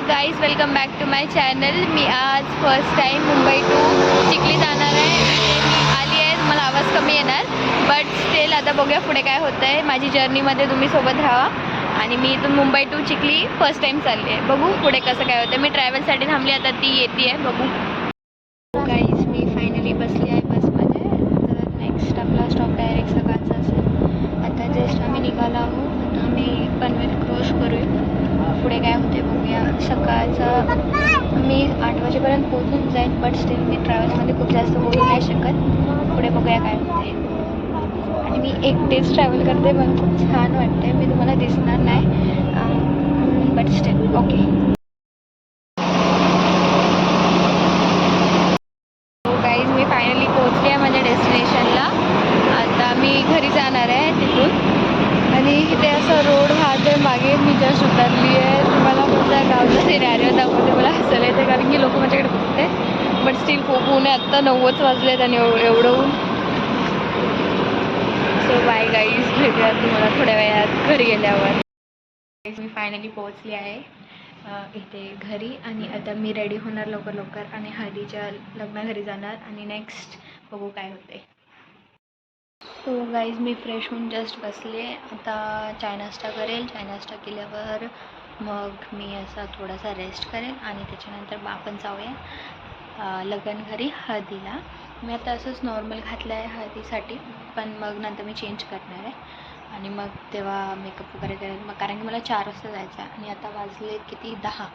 Guys, welcome back to my channel. मी आज first time Mumbai to Chikhli जाणार आहे. मी आली आहे, मला आवाज कमी येणार, बट स्टिल आता बघूया पुढे काय होतं आहे. माझी जर्नीमध्ये तुम्ही सोबत राहा. आणि मी इथून Mumbai to Chikhli first time चालली आहे. बघू पुढे कसं काय होतं. मी ट्रॅव्हलसाठी थांबली, आता ती येते आहे, बघू. गाईज, मी फायनली बसली आहे बसमध्ये. तर नेक्स्ट आपला स्टॉप डायरेक्ट सकाळचा असेल. आता जस्ट आम्ही निघालो आहोत. आता आम्ही पनवेल क्रॉस करूया. पुढे काय होते बघूया. सकाळचं मी 8 वाजेपर्यंत पोहोचून जाईल, बट स्टील मी ट्रॅव्हल्समध्ये खूप जास्त बोलू नाही शकत. पुढे बघूया काय होते. आणि मी एकटेच ट्रॅव्हल करते, मला खूप छान वाटते. मी तुम्हाला दिसणार नाही, but still okay. Guys, me finally पोहोचली आहे माझ्या डेस्टिनेशनला. आता मी घरी जाणार आहे तिथून. आणि इथे असं रोड वाहतोय मागे. मी जस्ट उतरली आहे. तुम्हाला माझ्या गावचा सिनॅरिओ दाखवते. मला हसायला येते कारण की लोक माझ्याकडे बघते, बट स्टील खूप ऊन आहे. आत्ता 9च वाजलेत आणि एवढं ऊन. सो बाय गाईज, भेटूया तुम्हाला थोड्या वेळात घरी गेल्यावर. मी फायनली पोहोचली आहे इथे घरी. आणि आता मी रेडी होणार लवकर लवकर आणि हळदीच्या लग्नाघरी जाणार. आणि नेक्स्ट बघू काय होते. सो गाईज, मी फ्रेश होऊन जस्ट बसले. आता चाय नाश्ता करेल. चाय नाश्ता केल्यावर मग मी असा थोडासा रेस्ट करेल आणि त्याच्यानंतर आपण जाऊया लग्न घरी हळदीला. मी आता असंच नॉर्मल घातलं आहे हळदीसाठी, पण मग नंतर मी चेंज करणार आहे आणि मग तेव्हा मेकअप वगैरे करेल. मग कारण की मला 4 वाजता जायचं आहे आणि आता वाजले किती 10,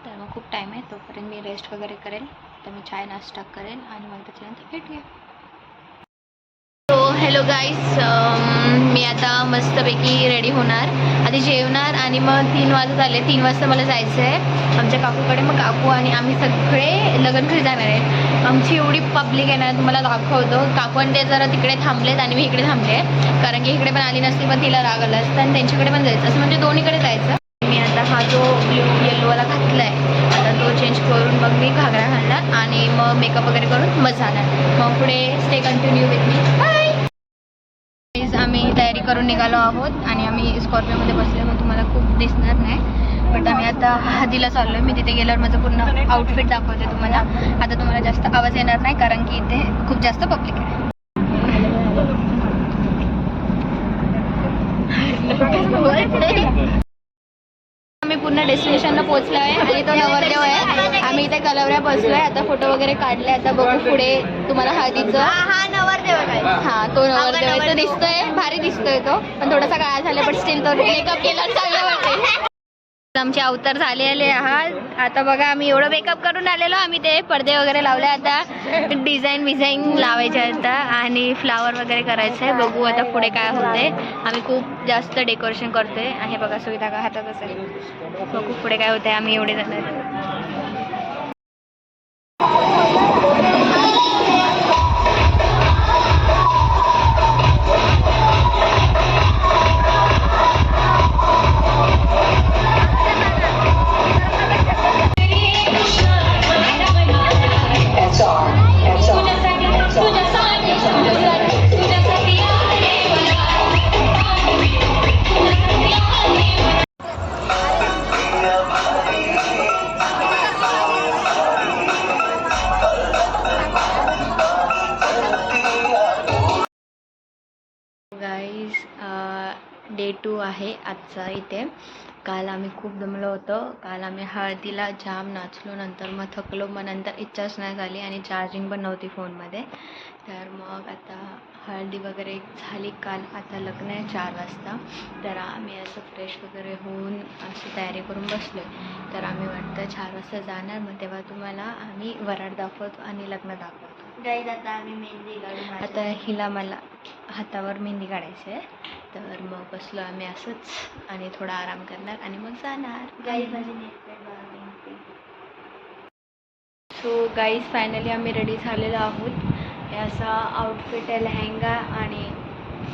तर मग खूप टाईम आहे. तोपर्यंत मी रेस्ट वगैरे करेल. तर मी चाय नाश्ता करेल आणि मग त्याच्यानंतर भेटूया. हॅलो गाईस, मी आता मस्तपैकी रेडी होणार, आधी जेवणार आणि मग 3 वाजत आले. 3 वाजता मला जायचं आहे आमच्या काकूकडे. मग काकू आणि आम्ही सगळे लग्न घरी जाणार आहे. आमची एवढी पब्लिक आहे ना, तुम्हाला दाखवतो. काकू आणि ते जरा तिकडे थांबलेत आणि मी इकडे थांबले, कारण की इकडे पण आली नसती पण तिला राग आला असतं आणि त्यांच्याकडे पण जायचं, असं म्हणजे दोन्हीकडे जायचं. मी आता हा जो ब्ल्यू येल्लोवाला घातला आहे, आता तो चेंज करून मग मी घागरा घालणार आणि मग मेकअप वगैरे करून मग जाणार. मग पुढे stay continue with me. Bye. आम्ही तयारी करून निघालो आहोत आणि आम्ही स्कॉर्पिओमध्ये बसले, मग तुम्हाला खूप दिसणार नाही, बट आम्ही आता हळदीला चाललो आहे. मी तिथे गेल्यावर माझं पूर्ण आउटफिट दाखवते तुम्हाला. आता तुम्हाला जास्त आवाज येणार नाही कारण की इथे खूप जास्त पब्लिक आहे. आम्ही पूर्ण डेस्टिनेशनला पोहोचलो आहे आणि तो नवरदेव आहे. आम्ही इथे कलवऱ्या बसलो आहे. आता फोटो वगैरे काढले. आता बघू पुढे तुम्हाला हळदीचं. हा नवरदेव आहे. हा तो नवरदेव आहे. तो दिसतोय, भारी दिसतोय तो, पण थोडासा काळा झाला, बट स्टील तो मेकअप केला चांगलं वाटते. आमचे अवतार झालेले आहात. आता बघा, आम्ही एवढं मेकअप करून आलेलो. आम्ही ते पडदे वगैरे लावले. आता डिझाईन लावायचे आता आणि फ्लावर वगैरे करायचं आहे. बघू आता पुढे काय होते. आम्ही खूप जास्त डेकोरेशन करतोय. हे बघा, सुविधा का हातात असेल. बघू पुढे काय होते. आम्ही एवढे जाणार. गाईज, डे 2 आहे आजचा इथे. काल आम्ही खूप दमलो होतो. काल आम्ही हळदीला जाम नाचलो, नंतर मग थकलो, मग नंतर इच्छाच नाही झाली आणि चार्जिंग पण नव्हती फोनमध्ये. तर मग आता हळदी वगैरे झाली काल. आता लग्न आहे 4 वाजता. तर आम्ही असं फ्रेश वगैरे होऊन अशी तयारी करून बसलो आहे. तर आम्ही वाटतं 4 वाजता जाणार, मग तेव्हा तुम्हाला आम्ही वराड दाखवतो आणि लग्न दाखवतो. गाईज, आता आम्ही मेहंदी काढून, आता हिला मला हातावर मेहंदी काढायची आहे. तर मग बसलो आम्ही असंच आणि थोडा आराम करणार आणि मग जाणार. गाईज, सो गाईज, फायनली आम्ही रेडी झालेलो आहोत. हे असा आउटफिट आहे, लेहंगा. आणि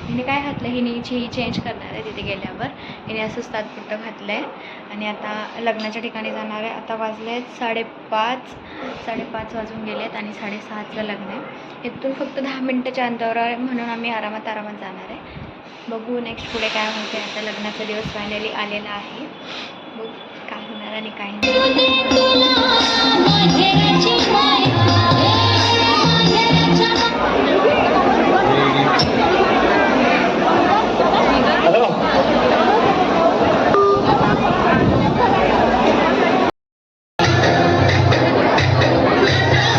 हिने काय घातलं, ही चेंज करणार आहे तिथे गेल्यावर. हिने असंच तात्पुरतं घातलं आहे आणि आता लग्नाच्या ठिकाणी जाणार आहे. आता वाजले 5:30 वाजून गेलेत आणि 6:30चं लग्न आहे. इथून फक्त 10 मिनिटाच्या अंतरावर आहे, म्हणून आम्ही आरामात जाणार आहे. बघू नेक्स्ट पुढे काय होते. आता लग्नाचा दिवस फायनली आलेला आहे. बघू काय होणार. आणि काय नाही.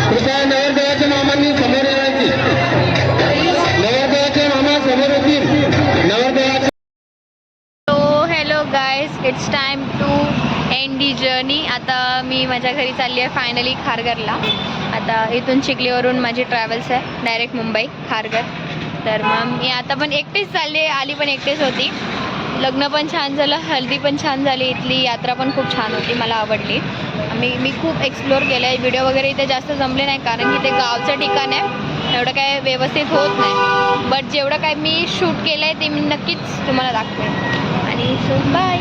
कृपया नवरदेवाच्या मामांनी समोर यायची. नवरदेवाचे मामा समोर येतील. नवरदेवाचे hello guys, it's time to end the journey. आता मी माझ्या घरी चालली आहे फायनली खारघरला. आता इथून चिखलीवरून माझी ट्रॅव्हल्स आहे डायरेक्ट मुंबई खारघर. तर मग मी आता पण एकटीच चालली आहे. आली पण एकटीच होती. लग्न पण छान झालं, हल्दी पण छान झाली, इथली यात्रा पण खूप छान होती, मला आवडली. मी खूप एक्सप्लोअर केलं आहे. व्हिडिओ वगैरे इथे जास्त जमले नाही कारण की ते गावचं ठिकाण आहे, एवढं काय व्यवस्थित होत नाही. बट जेवढं काय मी शूट केलं आहे ते मी नक्कीच तुम्हाला दाखवेन. आणि सो बाय.